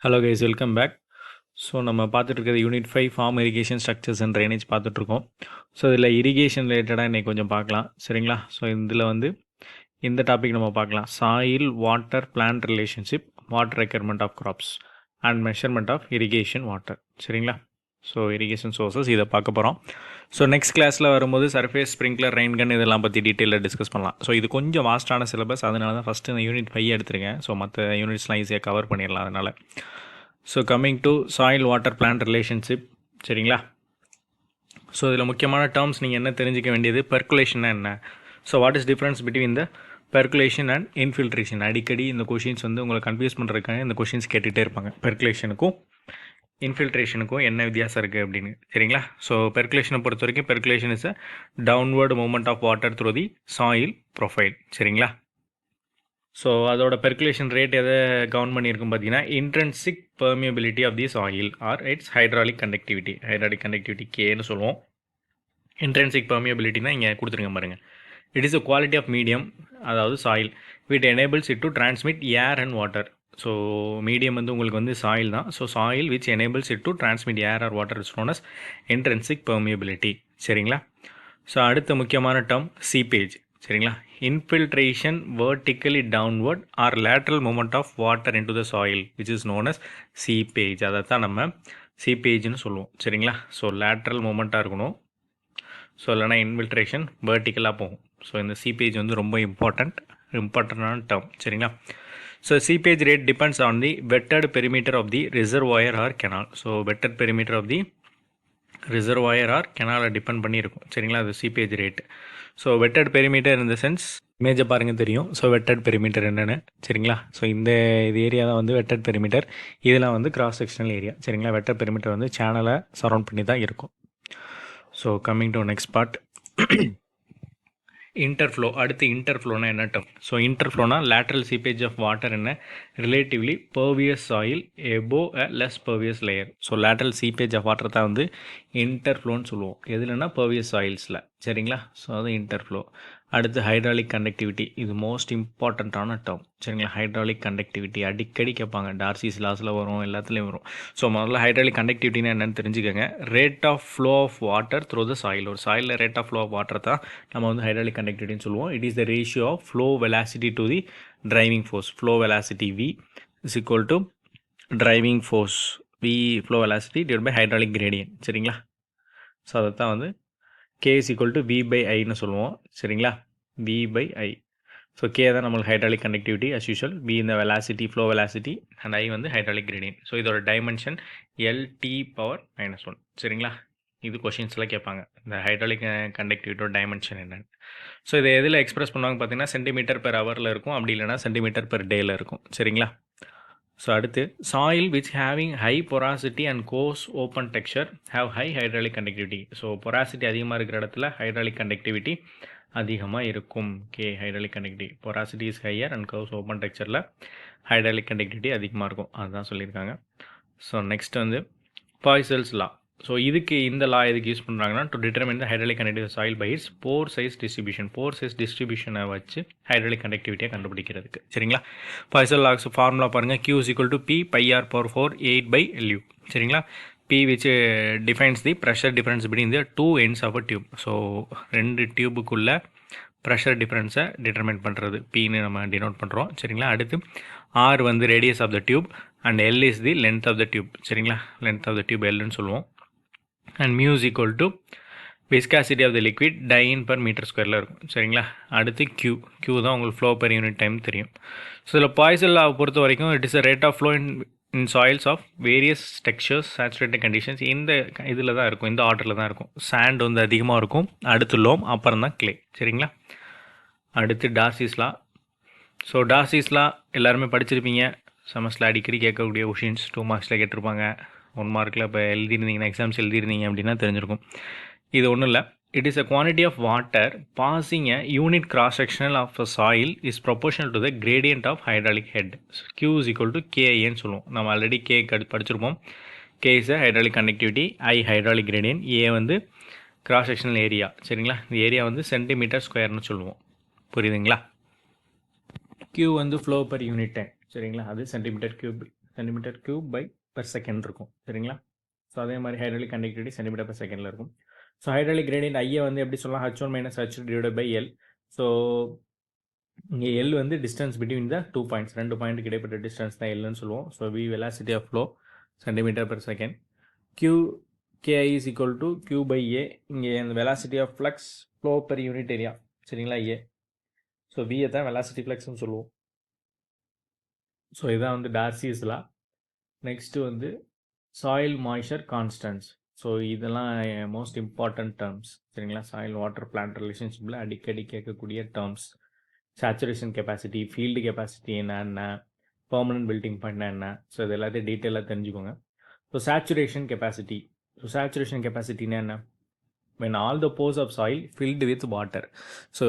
Hello guys, welcome back. So நம்ம பார்த்துட்டு இருக்கிறது unit 5 farm irrigation structures and drainage பார்த்துட்ருக்கோம். ஸோ இதில் இரிகேஷன் ரிலேட்டடாக இன்றைக்கி கொஞ்சம் பார்க்கலாம், சரிங்களா? ஸோ இதில் வந்து இந்த டாபிக் நம்ம பார்க்கலாம். Soil water plant relationship, water requirement of crops and measurement of irrigation water, சரிங்களா? ஸோ இரிகேஷன் சோர்சஸ் இதை பார்க்க போகிறோம். ஸோ நெக்ஸ்ட் கிளாஸில் வரும்போது சர்ஃபேஸ் ஸ்ப்ரிங்க்லர் ரெயின் கன் இதெல்லாம் பற்றி டீட்டெயிலில் டிஸ்கஸ் பண்ணலாம். ஸோ இது கொஞ்சம் வாஸ்டான சிலபஸ், அதனால தான் ஃபஸ்ட்டு இந்த யூனிட் 5 எடுத்துருக்கேன். ஸோ மற்ற யூனிட்ஸ்லாம் ஈஸியாக கவர் பண்ணிடலாம் அதனால். So coming to soil water plant relationship, சரிங்களா? ஸோ இதில் முக்கியமான டேர்ம்ஸ் நீங்கள் என்ன தெரிஞ்சிக்க வேண்டியது, பெர்குலேஷன்னா என்ன, so what is difference between the percolation and infiltration. அடிக்கடி இந்த கொஷின்ஸ் வந்து உங்களை கன்ஃபியூஸ் பண்ணுறதுக்காக இந்த கொஷின்ஸ் கேட்டுகிட்டே இருப்பாங்க. பெர்குலேஷனுக்கும் இன்ஃபில்ட்ரேஷனுக்கும் என்ன வித்தியாசம் இருக்குது அப்படின்னு, சரிங்களா? ஸோ பெர்குலேஷனை பொறுத்த வரைக்கும் percolation is a downward movement of water through the soil profile, சரிங்களா? ஸோ அதோட பெர்குலேஷன் ரேட் எதை கவுண்ட் பண்ணியிருக்கும் பார்த்தீங்கன்னா, intrinsic permeability of the soil or its hydraulic conductivity. Hydraulic conductivity கேன்னு சொல்லுவோம். இன்ட்ரென்சிக் பெர்மியபிலிட்டினா இங்கே கொடுத்துருங்க பாருங்கள். It is a quality of medium, அதாவது soil, which enables it to transmit air and water. So medium வந்து உங்களுக்கு வந்து சாயில் தான். So soil which enables it to transmit air or water is known as intrinsic permeability, சரிங்களா? So அடுத்த முக்கியமான term seepage, சரிங்களா? Infiltration vertically downward or lateral movement of water into the soil which is known as seepage. அதை தான் நம்ம சீப்பேஜ்னு சொல்லுவோம், சரிங்களா? So lateral மூமெண்ட்டாக இருக்கணும். ஸோ இல்லைனா இன்ஃபில்ட்ரேஷன் வேர்ட்டிக்கலாக போகும். ஸோ இந்த சீப்பேஜ் வந்து ரொம்ப இம்பார்ட்டண்டான டேர்ம், சரிங்களா? So seepage rate depends on the wetted perimeter of the reservoir or canal. So wetted perimeter of the reservoir or கெனாலை டிபெண்ட் பண்ணியிருக்கும், சரிங்களா? அது seepage rate. So wetted perimeter இந்த சென்ஸ் இமேஜை பாருங்கள் தெரியும். ஸோ வெட்டட் பெரிமீட்டர் என்னென்னு, சரிங்களா? ஸோ இந்த ஏரியா தான் வந்து வெட்டட் பெரிமீட்டர். இதெல்லாம் வந்து கிராஸ் செக்ஷனல் ஏரியா, சரிங்களா? வெட்டட் பெரிமீட்டர் வந்து சேனலை சரௌண்ட் பண்ணி தான் இருக்கும். So coming to next part, interflow. அடுத்து இன்டர்ஃப்ளோனா என்ன டேர்ம்? ஸோ இன்டர்ஃப்ளோனா லேட்ரல் சீப்பேஜ் ஆஃப் வாட்டர் என்ன relatively pervious soil above a less pervious layer. So lateral seepage of water தான் வந்து இன்டர்ஃப்ளோன்னு சொல்லுவோம். எதுலன்னா பர்வியஸ் சாயில்ஸில், சரிங்களா? ஸோ அது இன்டர்ஃப்ளோ. அடுத்து ஹைட்ராலிக் கண்டக்டிவிட்டி, இது மோஸ்ட் இம்பார்ட்டண்ட்டான டேர்ம், சரிங்களா? ஹைட்ராலிக் கண்டக்டிவிட்டி அடிக்கடி கேட்பாங்க, டார்சிஸ் லாஸில் வரும், எல்லாத்துலேயும் வரும். ஸோ முதல்ல ஹைட்ராலிக் கண்டக்டிவிட்டினா என்னென்னு தெரிஞ்சுக்கோங்க. Rate of flow of water through the soil. ஒரு சாயிலில் rate of flow of water தான் நம்ம வந்து ஹைட்ராலிக் கண்டக்டிவிட்டின்னு சொல்லுவோம். It is the ratio of flow velocity to the driving force. Flow velocity V is equal to driving force V, flow velocity divide by hydraulic gradient, சரிங்களா? So அதை தான் வந்து K is equal to V by Iன்னு சொல்லுவோம், சரிங்களா? V by I. So K தான் நம்மளுக்கு hydraulic conductivity as usual. V இந்த velocity, flow velocity, and I வந்து ஹைட்ராலிக் கிரேடியன்ட். ஸோ இதோட டைமென்ஷன் LT⁻⁻1, சரிங்களா? இது கொஷின்ஸ்லாம் கேட்பாங்க, இந்த ஹைட்ராலிக் கண்டக்டிவிட்டியோட டைமென்ஷன் என்னென்னு. ஸோ இதை எதில் எக்ஸ்பிரஸ் பண்ணுவாங்க பார்த்தீங்கன்னா, சென்டிமீட்டர் பெர் ஹவரில் இருக்கும், அப்படி இல்லைனா சென்டிமீட்டர் பெர் டேயில் இருக்கும், சரிங்களா? ஸோ அடுத்து soil which having high porosity and coarse open texture have high hydraulic conductivity. So porosity அதிகமாக இருக்கிற இடத்துல ஹைட்ராலிக் கண்டக்டிவிட்டி அதிகமாக இருக்கும். Hydraulic conductivity porosity is higher and coarse open டெக்ஸ்சரில் ஹைட்ராலிக் கண்டக்டிவிட்டி அதிகமாக இருக்கும், அதுதான் சொல்லியிருக்காங்க. ஸோ நெக்ஸ்ட் வந்து பாய்சல்ஸ் லா. ஸோ இதுக்கு இந்த லா எதுக்கு யூஸ் பண்ணுறாங்கன்னா, to determine the hydraulic conductivity soil by its pore size distribution. Pore size டிஸ்ட்ரிபியூஷனை வச்சு ஹைட்ராலிக் கண்டக்டிவிட்டியை கண்டுபிடிக்கிறதுக்கு, சரிங்களா? பாய்சல் லாக்ஸ் ஃபார்முலா பாருங்கள். Q is equal to P pi r power 4 8/LU, சரிங்களா? P which defines the pressure difference between the two ends of a tube. So ரெண்டு டியூபுக்குள்ள pressure டிஃப்ரென்ஸை determine பண்ணுறது Pன்னு நம்ம டினோட் பண்ணுறோம், சரிங்களா? அடுத்து R வந்து radius of the tube and L is the length of the tube, சரிங்களா? Length of the tube Lன்னு சொல்லுவோம். And mu is equal to viscosity of the liquid dyne per meter ஸ்கொயரில் இருக்கும், சரிங்களா? அடுத்து Q தான் உங்களுக்கு ஃப்ளோ பெர் யூனிட் டைம் தெரியும். ஸோ இதில் பாய்சல் லாவை பொறுத்த வரைக்கும் it is a rate of flow in soils of various textures saturated conditions. இந்த இதில் தான் இருக்கும், இந்த ஆர்டரில் தான் இருக்கும். சாண்ட் வந்து அதிகமாக இருக்கும், அடுத்து லோம், அப்புறம் தான் கிளே, சரிங்களா? அடுத்து டார்சிஸ் லா. ஸோ டார்சிஸ் லா எல்லாருமே படிச்சிருப்பீங்க, செமஸ்டரில் அடிக்கடி கேட்கக்கூடிய கொஷின்ஸ். 2 மார்க்ஸில் கேட்டிருப்பாங்க, 1 மார்க்கில் இப்போ எழுதிருந்தீங்கன்னா, எக்ஸாம்ஸ் எழுதிருந்தீங்க அப்படின்னா தெரிஞ்சிருக்கும். இது ஒன்றும் இல்லை, it is a quantity of water passing a unit cross sectional of a soil is proportional to the gradient of hydraulic head. Q is equal to KIன்னு சொல்லுவோம். நம்ம ஆல்ரெடி K படிச்சிருப்போம். K is a hydraulic conductivity, I hydraulic gradient, A வந்து cross sectional area, சரிங்களா? இந்த area வந்து centimetre ஸ்கொயர்னு சொல்லுவோம், புரியுதுங்களா? Q வந்து ஃப்ளோ பர் யூனிட் டைம், சரிங்களா? அது centimetre cube centimetre cube by per second இருக்கும் சரிங்களா. ஸோ அதே மாதிரி ஹைட்ராலிக் கண்டக்டிவிட்டி சென்டிமீட்டர் பெர் செகண்டில் இருக்கும். ஸோ ஹைட்ராலிக் கிரேடியன்ட் ஐயை வந்து எப்படி சொல்லலாம், H1 minus H2 divide by L. So இங்கே எல் வந்து டிஸ்டன்ஸ் பிட்வீன் த 2 பாயிண்ட்ஸ், 2 பாயிண்ட்டுக்கு இடைப்பட்ட டிஸ்டன்ஸ் தான் எல்லுன்னு சொல்லுவோம். So V velocity of flow centimetre per second. Q KI is equal to Q by A. இங்கே இந்த velocity of flux flow per unit area சரிங்களா ஏ. ஸோ V தான் வெலாசிட்டி ஃப்ளக்ஸ்னு சொல்லுவோம். ஸோ இதான் வந்து டார்சிஸ் லா. நெக்ஸ்ட்டு வந்து சாயில் மாய்ச்சர் கான்ஸ்டன்ஸ். ஸோ இதெல்லாம் மோஸ்ட் இம்பார்ட்டன்ட் டேர்ம்ஸ் சரிங்களா. சாயில் வாட்டர் பிளான்ட் ரிலேஷன்ஷிப்பில் அடிக்கடி கேட்கக்கூடிய terms. Saturation capacity, field capacity என்ன, பெர்மனன்ட் பில்டிங் பாயிண்ட் என்ன, ஸோ இது எல்லாத்தையும் டீட்டெயிலாக தெரிஞ்சுக்கோங்க. So saturation capacity. So saturation கெப்பாசிட்டினா என்ன, when all the pores of soil filled with water. So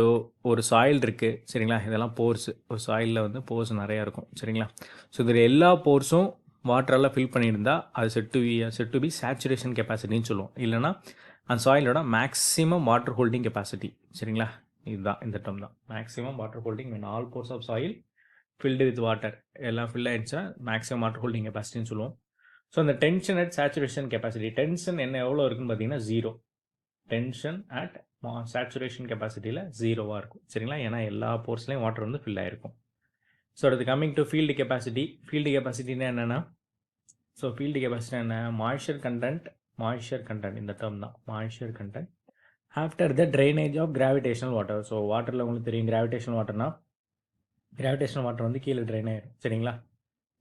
ஒரு சாயில் இருக்குது சரிங்களா, இதெல்லாம் போர்ஸ். ஒரு சாயிலில் வந்து போர்ஸ் நிறையா இருக்கும் சரிங்களா. ஸோ இதில் எல்லா போர்ஸும் வாட்டரெல்லாம் ஃபில் பண்ணியிருந்தா அது செட் டு பி சேச்சுரேஷன் கெப்பாசிட்டின்னு சொல்லுவோம். இல்லைனா அந்த சாயிலோட மேக்ஸிமம் வாட்டர் ஹோல்டிங் கெப்பாசிட்டி சரிங்களா. இதுதான் இந்த டேர்ம் தான் maximum water holding. when all pores of soil filled with water, எல்லாம் ஃபில் ஆகிடுச்சா மேக்ஸிமம் வாட்டர் ஹோல்டிங் கெப்பாசிட்டின்னு சொல்லுவோம். ஸோ அந்த tension at saturation capacity, tension என்ன எவ்வளோ இருக்குன்னு பார்த்தீங்கன்னா 0. டென்ஷன் அட் சேச்சுரேஷன் கெப்பாசிட்டியில் 0வாக இருக்கும் சரிங்களா. ஏன்னா எல்லா போர்ஸ்லையும் வாட்டர் வந்து ஃபில் ஆகிருக்கும். ஸோ அடுத்து coming to field capacity. Field கெப்பாசிட்டினா என்னென்னா, ஸோ ஃபீல்டு கெப்பாசிட்டி என்ன, மாய்ச்சர் கண்டென்ட் இந்த டேர்ம் தான் moisture content after the drainage of gravitational water. So வாட்டரில் உங்களுக்கு தெரியும் கிராவிடேஷனல் வாட்டர் வந்து கீழே ட்ரைன் ஆயிடும் சரிங்களா.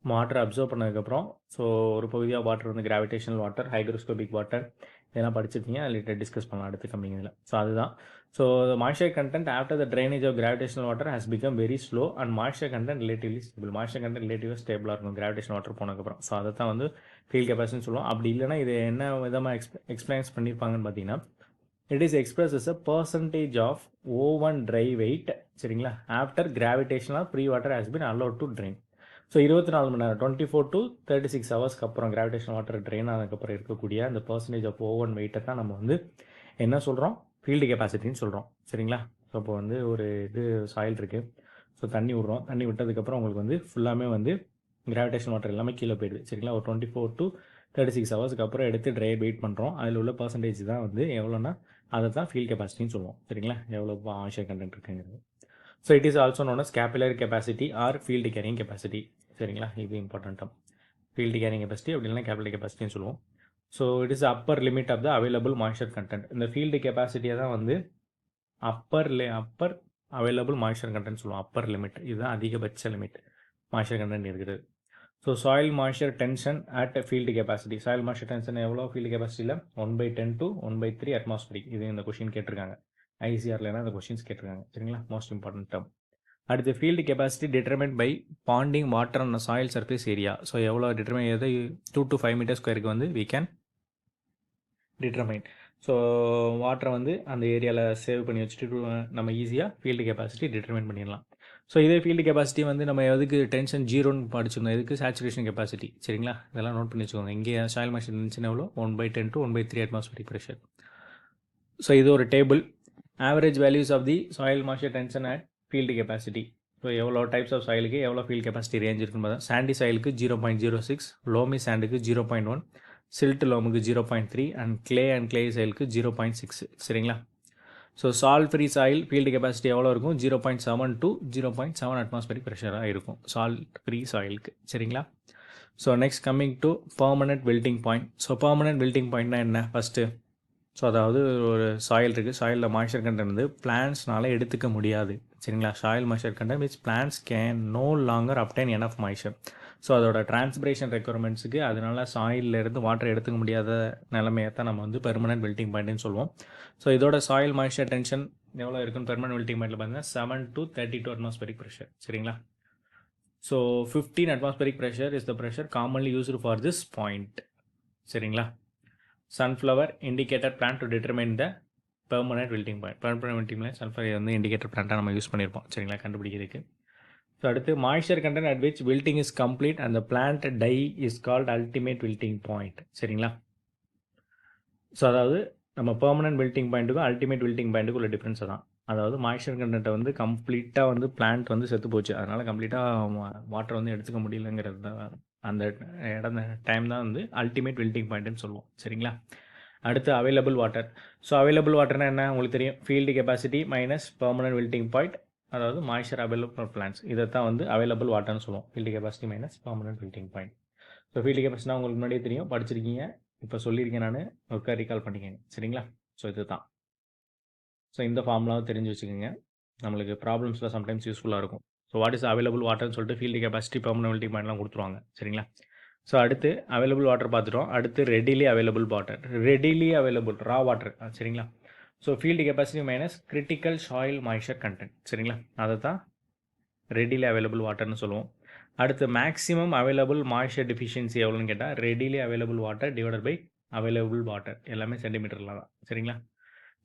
வாட்டர் அப்சர்வ் பண்ணதுக்கப்புறம் ஸோ ஒரு பகுதியாக வாட்டர் வந்து கிராவிடேஷனல் வாட்டர், ஹைக்ரோஸ்கோபிக் வாட்டர் இதெல்லாம் படிச்சிருக்கீங்க, அதில் டிஸ்கஸ் பண்ணலாம் அடுத்த கம்மிங் இதில். ஸோ அதுதான். So moisture content after the drainage of gravitational water has become very slow and moisture content relatively stable. Moisture content ரிலேட்டிவாக ஸ்டேபிளாக இருக்கும் கிராவிடேஷன் வாட்டர் போனதுக்கப்புறம். ஸோ அதை தான் வந்து ஃபீல்ட் கெப்பாசிட்டின்னு சொல்லுவோம். அப்படி இல்லைனா இது என்ன விதமாக எக்ஸ்பிளைன்ஸ் பண்ணியிருப்பாங்கன்னு பார்த்தீங்கன்னா, it is express as a percentage of O1 dry weight சரிங்களா after gravitational free water has been allowed to drain. So 24 மணி நேரம் 24 to 36 ஹவர்ஸ்க்கு அப்புறம் கிராவிடேஷன் வாட்டர் ட்ரெயின் ஆனதுக்கப்புறம் இருக்கக்கூடிய அந்த பர்சன்டேஜ் ஆஃப் O1 வெயிட்டை தான் நம்ம வந்து என்ன சொல்கிறோம், ஃபீல்டு கெப்பாசிட்டின்னு சொல்கிறோம் சரிங்களா. ஸோ இப்போ வந்து ஒரு இது சாயில் இருக்குது, ஸோ தண்ணி விட்றோம், தண்ணி விட்டதுக்கப்புறம் உங்களுக்கு வந்து ஃபுல்லாமே வந்து கிராவிடேஷன் வாட்டர் எல்லாமே கீழே போயிடுது சரிங்களா. ஒரு 24 to 36 ஹவர்ஸ்க்கு அப்புறம் எடுத்து ட்ரை வெயிட் பண்ணுறோம். அதில் உள்ள பர்சன்டேஜ் தான் வந்து எவ்வளோனா அதை தான் ஃபீல்ட் கெப்பாசிட்டின்னு சொல்லுவோம் சரிங்களா, எவ்வளோ மாய்ச்சர் கண்டென்ட் இருக்குங்கிறது. So it is also known as capillary capacity or field carrying capacity சரிங்களா. இது important term. Field carrying capacity அப்படி இல்லைனா கேபிலரி கெப்பாசிட்டின்னு சொல்லுவோம். So it is upper limit of the available moisture content. இந்த ஃபீல்டு கெப்பாசிட்டியை தான் வந்து அப்பர் அவைலபிள் மாய்ச்சர் கண்டென்ட் சொல்லுவோம். அப்பர் லிமிட் இதுதான் அதிகபட்ச லிமிட் மாய்ச்சர் கண்டென்ட் இருக்கிறது. So soil moisture tension at field capacity. Soil moisture tension எவ்வளோ ஃபீல்டு கெப்பாசிட்டியில் 1/10 to 1/3 அட்மாஸ்பியரிக். இது இந்த கொஷின் கேட்டிருக்காங்க ஐசிஆர்லாம் இந்த கொஷின்ஸ் கேட்டிருக்காங்க சரிங்களா. Most important term. அடுத்து field capacity determine by ponding water on soil surface area. So எவ்வளோ டிட்டர்மைன் எது 2 to 5 மீட்டர் ஸ்கொயருக்கு வந்து வி கேன் டிட்டர்மைன். ஸோ வாட்டரை வந்து அந்த ஏரியாவில் சேவ் பண்ணி வச்சுட்டு நம்ம ஈஸியாக ஃபீல்டு கெப்பாசிட்டி டிட்டர்மைன் பண்ணிடலாம். ஸோ இதே ஃபீல்டு கெப்பாசிட்டி வந்து நம்ம எதுக்கு டென்ஷன் 0ன்னு படிச்சிருந்தோம், எதுக்கு சேச்சுரேஷன் கெப்பாசிட்டி சரிங்களா. இதெல்லாம் நோட் பண்ணி வச்சுக்கோங்க. இங்கே சாயில் மாய்ச்சர் டென்ஷன் எவ்வளோ 1/10 to 1/3 அட்மாஸ்பியரிக் ப்ரெஷர். ஸோ இது ஒரு table. Average values of the soil moisture tension at field capacity. So எவ்வளோ டைப்ஸ் ஆஃப் சாயிலுக்கு எவ்வளோ ஃபீல்டு கெப்பாசிட்டி ரேஞ்ச் இருக்குன்னு பார்த்தா, சாண்டி சாயிலுக்கு 0.06, லோமி சாண்டுக்கு 0.1, சில்ட் லோமுக்கு 0.3 அண்ட் கிளே சாயிலுக்கு 0.6 சரிங்களா. So salt free soil field capacity எவ்வளோ இருக்கும் 0.7 to 0.7 அட்மாஸ்பியரிக் ப்ரெஷராக இருக்கும் சால்ட் ஃப்ரீ சாயிலுக்கு சரிங்களா. So next coming to permanent wilting point. So permanent wilting பாயிண்ட்னா என்ன ஃபஸ்ட்டு, ஸோ அதாவது ஒரு சாயில் இருக்குது, சாயிலில் மாய்ச்சர் கண்டென்ட் வந்து பிளான்ட்ஸ்னால எடுத்துக்க முடியாது சரிங்களா. Soil moisture content which plants can no longer obtain enough moisture. So அதோட டிரான்ஸ்பிரேஷன் ரெக்குவயர்மெண்ட்ஸுக்கு அதனால சாயிலிருந்து வாட்டர் எடுத்துக்க முடியாத நிலைமையை தான் நம்ம வந்து பெர்மனெண்ட் வில்ட்டிங் பாயிண்ட்னு சொல்லுவோம். ஸோ இதோட சாயில் மாய்ச்சர் டென்ஷன் எவ்வளோ இருக்குன்னு பெர்மனெண்ட் வில்ட்டிங் பாயிண்ட்டில் பார்த்தீங்கன்னா 7 to 32 அட்மாஸ்பியரிக் ப்ரெஷர் சரிங்களா. So 15 atmospheric pressure is the pressure commonly used for this point சரிங்களா. Sunflower indicator plant to determine the permanent wilting point. Permanent wilting point sunflower வந்து indicator பிளான்ட்டாக நம்ம use பண்ணியிருப்போம் சரிங்களா கண்டுபிடிக்கிறதுக்கு. ஸோ அடுத்து moisture content at which wilting is complete and the plant die is called ultimate wilting point சரிங்களா. So அதாவது நம்ம பெர்மனெண்ட் வில்ட்டிங் பாயிண்ட்டுக்கும் அல்டிமேட் வில்ட்டிங் பாயிண்ட்டுக்கும் உள்ள டிஃப்ரென்ஸ் தான். அதாவது மாய்ச்சர் கண்டென்ட்டை வந்து கம்ப்ளீட்டாக வந்து பிளான்ட் வந்து செத்து போச்சு, அதனால் கம்ப்ளீட்டாக வாட்டர் வந்து எடுத்துக்க முடியலங்கிறது தான் அந்த டைம் தான் வந்து அல்டிமேட் வில்ட்டிங் பாயிண்ட்னு சொல்லுவோம். சரிங்களா? அடுத்து அவைலபிள் வாட்டர். ஸோ அவைலபிள் வாட்டர்னா என்ன உங்களுக்கு தெரியும், field capacity minus permanent wilting point, அதாவது மாய்ஸ்சர் அவைலபிள் ஃபார் பிளான்ஸ். இதை தான் வந்து அவைலபிள் வாட்டர்னு சொல்லுவோம், field capacity minus permanent wilting point. So field கெப்பாசிட்டினா உங்களுக்கு முன்னாடியே தெரியும், படிச்சிருக்கீங்க, இப்போ சொல்லியிருக்கேன் நான், ஒருக்கா ரீகால் பண்ணிக்கங்க. சரிங்களா? ஸோ இது தான். ஸோ இந்த ஃபார்முலாவும் தெரிஞ்சு வச்சுக்கோங்க, நம்மளுக்கு ப்ராப்ளம்ஸில் சம்டைம்ஸ் யூஸ்ஃபுல்லாக இருக்கும். ஸோ வாட் இஸ் அவைலபிள் வாட்டர்னு சொல்லிட்டு ஃபீல்டு கெப்பாசிட்டி பெர்மனன்ட் வில்ட்டிங் பாயிண்ட்லாம் கொடுத்துருவாங்க. சரிங்களா? ஸோ அடுத்து அவைலபிள் வாட்டர் பார்த்துட்டோம். அடுத்து readily available water. Readily available ரா வாட்டர். சரிங்களா? So field capacity minus critical soil moisture content. சரிங்களா? அதை தான் ரெடிலி அவைலபிள் வாட்டர்னு சொல்லுவோம். அடுத்து மேக்ஸிமம் அவைலபிள் மாய்ஸ்சர் டெஃபிஷியன்சி எவ்வளோன்னு கேட்டால் readily available water divided by available water, எல்லாமே சென்டிமீட்டரில் தான். சரிங்களா?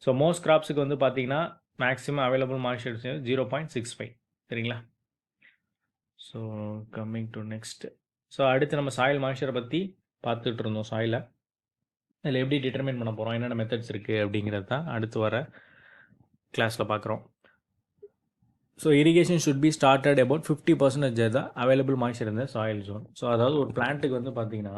ஸோ மோஸ்ட் கிராப்ஸுக்கு வந்து பார்த்தீங்கன்னா மேக்ஸிமம் அவைலபிள் மாய்ஸ்சர் 0.65. சரிங்களா? So coming to next. So அடுத்து நம்ம சாயில் மாய்ஸ்சரை பற்றி பார்த்துட்டு இருந்தோம். சாயிலை அதில் எப்படி டிட்டர்மைன் பண்ண போகிறோம், என்னென்ன மெத்தட்ஸ் இருக்குது அப்படிங்கிறது தான் அடுத்து வர கிளாஸில் பார்க்குறோம். So irrigation should be started about 50% தான் அவைலபிள் மாய்ஸ்சர் இந்த சாயில் ஜோன். ஸோ அதாவது ஒரு பிளான்ட்டுக்கு வந்து பார்த்திங்கன்னா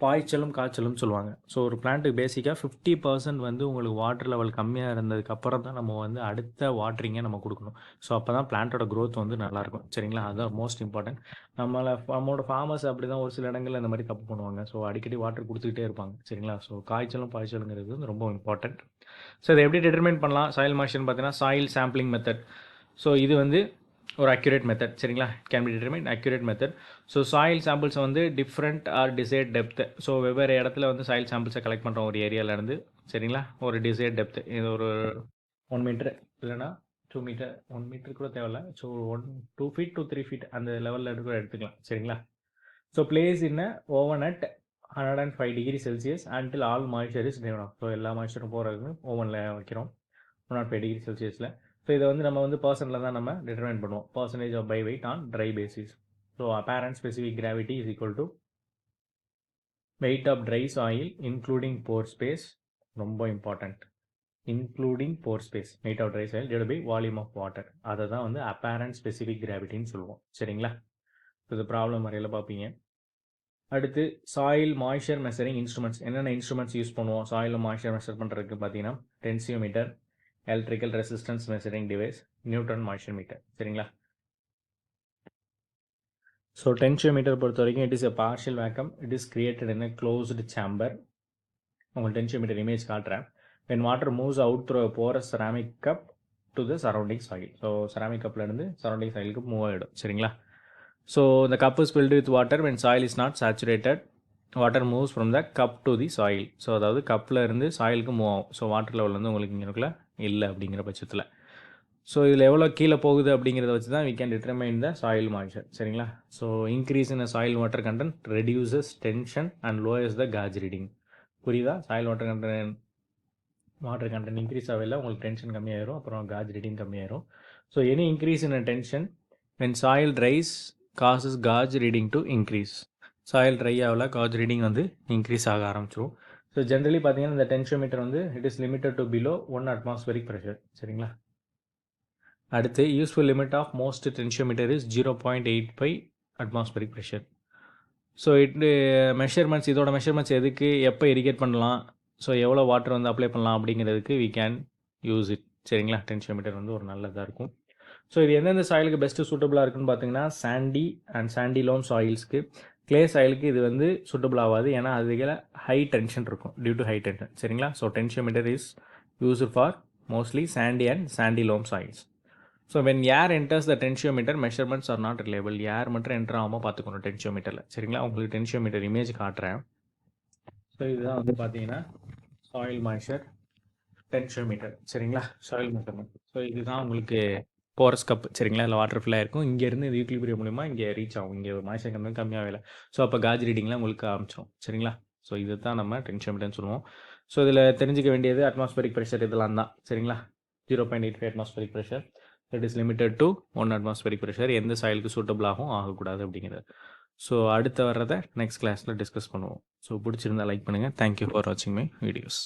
பாய்ச்சலும் காய்ச்சலும் சொல்லுவாங்க. ஸோ ஒரு பிளான்ட்டுக்கு பேசிக்காக 50% வந்து உங்களுக்கு வாட்டர் லெவல் கம்மியாக இருந்ததுக்கப்புறம் தான் நம்ம வந்து அடுத்த வாட்டரிங்கை நம்ம கொடுக்கணும். ஸோ அப்போ தான் பிளான்ட்டோட க்ரோத் வந்து நல்லாயிருக்கும். சரிங்களா? அதுதான் மோஸ்ட் இம்பார்ட்டன்ட். நம்மளோட ஃபார்மர்ஸ் அப்படி தான் ஒரு சில இடங்களில் இந்த மாதிரி தப்பு பண்ணுவாங்க. ஸோ அடிக்கடி வாட்டர் கொடுத்துக்கிட்டே இருப்பாங்க. சரிங்களா? ஸோ காய்ச்சலும் பாய்ச்சலுங்கிறது வந்து ரொம்ப இம்பார்ட்டன்ட். ஸோ இதை எப்படி டிட்டர்மைன் பண்ணலாம் சாயில் மாய்ஸ்சர்னு பார்த்தீங்கன்னா சாயில் சாம்பிளிங் மெத்தட். ஸோ இது வந்து ஒரு அக்யூரேட் மெத்தட். சரிங்களா? Can be determine accurate method. So soil சாம்பிள்ஸை வந்து டிஃப்ரெண்ட் ஆர் டிசைட் டெப்த். ஸோ வெவ்வேறு இடத்துல வந்து சாயில் சாம்பிள்ஸை கலெக்ட் பண்ணுறோம் ஒரு ஏரியாவிலேருந்து. சரிங்களா? ஒரு டிசைட் டெப்த், இது ஒரு 1 மீட்டர் இல்லைனா 2 மீட்டர், 1 மீட்டர் கூட தேவையில்ல. ஸோ 2 feet to 3 feet அந்த லெவலில் கூட எடுத்துக்கலாம். சரிங்களா? So place in oven at 105 degree Celsius until all moisture is driven off. So எல்லா மாய்ஸ்சரும் போகிறதுக்கு ஓவனில் வைக்கிறோம் 105 degree Celsiusல. ஸோ இதை வந்து நம்ம வந்து பர்சனில் தான் நம்ம டிட்டர்மைன் பண்ணுவோம், percentage of by weight on dry basis. So apparent specific gravity is equal to weight of dry soil including pore space, ரொம்ப இம்பார்ட்டண்ட், including pore space, weight of dry soil divide by volume of water. அதை தான் வந்து apparent specific கிராவிட்டின்னு சொல்லுவோம். சரிங்களா? இது problem வரையில் பார்ப்பீங்க. அடுத்து சாயில் மாய்ஸ்சர் மெஷரிங் இன்ஸ்ட்ருமெண்ட்ஸ். என்னென்ன இன்ஸ்ட்ருமெண்ட்ஸ் யூஸ் பண்ணுவோம் சாயில் மாய்ஸ்சர் மெஷர் பண்ணுறதுக்கு பார்த்தீங்கன்னா tensiometer, electrical resistance measuring device, neutron moisture meter. சரிங்களா? ஸோ டென்சியோமீட்டர் பொறுத்த வரைக்கும் it is a partial vacuum, it is created in a closed chamber. உங்களுக்கு tensiometer image காட்டுறேன். when water moves out through a porous ceramic cup to the surrounding soil. So ceramic கப்லேருந்து surrounding சாயிலுக்கு move ஆகிடும். சரிங்களா? So the cup is filled with water when soil is not saturated. Water moves from the cub to the soil. So அதாவது கப்பில் இருந்து சாயிலுக்கு move ஆகும். So water level வந்து உங்களுக்கு இங்கே இல்லை அப்படிங்கிற பட்சத்தில். ஸோ இதில் எவ்வளோ கீழே போகுது அப்படிங்கிறத வச்சு தான் we can determine the soil moisture. சரிங்களா? So increase in soil water content reduces tension and lowers the gauge reading. புரியுதா? சாயில் வாட்டர் கண்டென்ட் இன்க்ரீஸ் ஆகல உங்களுக்கு டென்ஷன் கம்மியாயிரும், அப்புறம் காஜ் ரீடிங் கம்மியாயிரும். So any increase in tension when soil dries causes gauge reading to increase. Soil dry ஆகல, gauge reading வந்து increase ஆக ஆரம்பிச்சிடும். ஸோ ஜென்ரலி பார்த்தீங்கன்னா இந்த டென்சியோமீட்டர் வந்து it is limited to below 1 atmospheric pressure. சரிங்களா? அடுத்து useful limit of most tensiometer is 0.85 atmospheric pressure. So measurements, இதோட மெஷர்மெண்ட்ஸ் எதுக்கு, எப்போ இரிகேட் பண்ணலாம், ஸோ எவ்வளோ வாட்டர் வந்து அப்ளை பண்ணலாம் அப்படிங்கிறதுக்கு we can யூஸ் இட். சரிங்களா? டென்சியோமீட்டர் வந்து ஒரு நல்லதாக இருக்கும். ஸோ இது எந்தெந்த சாயிலுக்கு பெஸ்ட்டு சூட்டபுளாக இருக்குன்னு பார்த்தீங்கன்னா சாண்டி அண்ட் சாண்டி லோம் சாயில்ஸ்க்கு. கிளே சாயிலுக்கு இது வந்து சூட்டபுள் ஆகாது, ஏன்னா அதுக்கு ஹை டென்ஷன் இருக்கும், டியூ டு ஹை டென்ஷன். சரிங்களா? So tensiometer is used for mostly sandy and sandy loam soils. So when air enters the tensiometer measurements are not reliable. Air மட்டும் என்டர் ஆகாமல் பார்த்துக்கணும் டென்சியோமீட்டரில். சரிங்களா? உங்களுக்கு டென்சியோமீட்டர் இமேஜ் காட்டுறேன். So இதுதான் வந்து பார்த்தீங்கன்னா சாயில் மாய்ஸ்சர் டென்சியோமீட்டர். சரிங்களா? Soil measurement. ஸோ இதுதான் உங்களுக்கு போரஸ் கப். சரிங்களா? இல்லை வாட்டர் ஃபில்லாக இருக்கும், இங்கேருந்து இது ஈக்குலிபிரியம் மூலிமா இங்கே ரீச் ஆகும், இங்கே மாய்ஸ்சர் கண்டென்ட் கம்மியாகவே இல்லை. ஸோ அப்போ காஜ் ரீடிங்லாம் உங்களுக்கு ஆரம்பிச்சிடும். சரிங்களா? ஸோ இது தான் நம்ம டென்சியோமீட்டர்னு சொல்லுவோம். ஸோ இதில் தெரிஞ்சிக்க வேண்டியது அட்மாஸ்பரிக் ப்ரெஷர் இதெல்லாம் தான். சரிங்களா? 0.85 atmospheric pressure, it is limited to 1 atmospheric pressure. எந்த சாயிலுக்கு சூட்டபிள் ஆகும் ஆகக்கூடாது அப்படிங்கிறது. ஸோ அடுத்து வர்றதை நெக்ஸ்ட் கிளாஸில் டிஸ்கஸ் பண்ணுவோம். ஸோ பிடிச்சிருந்தா லைக் பண்ணுங்கள். தேங்க்யூ ஃபார் வாட்சிங் மை வீடியோஸ்.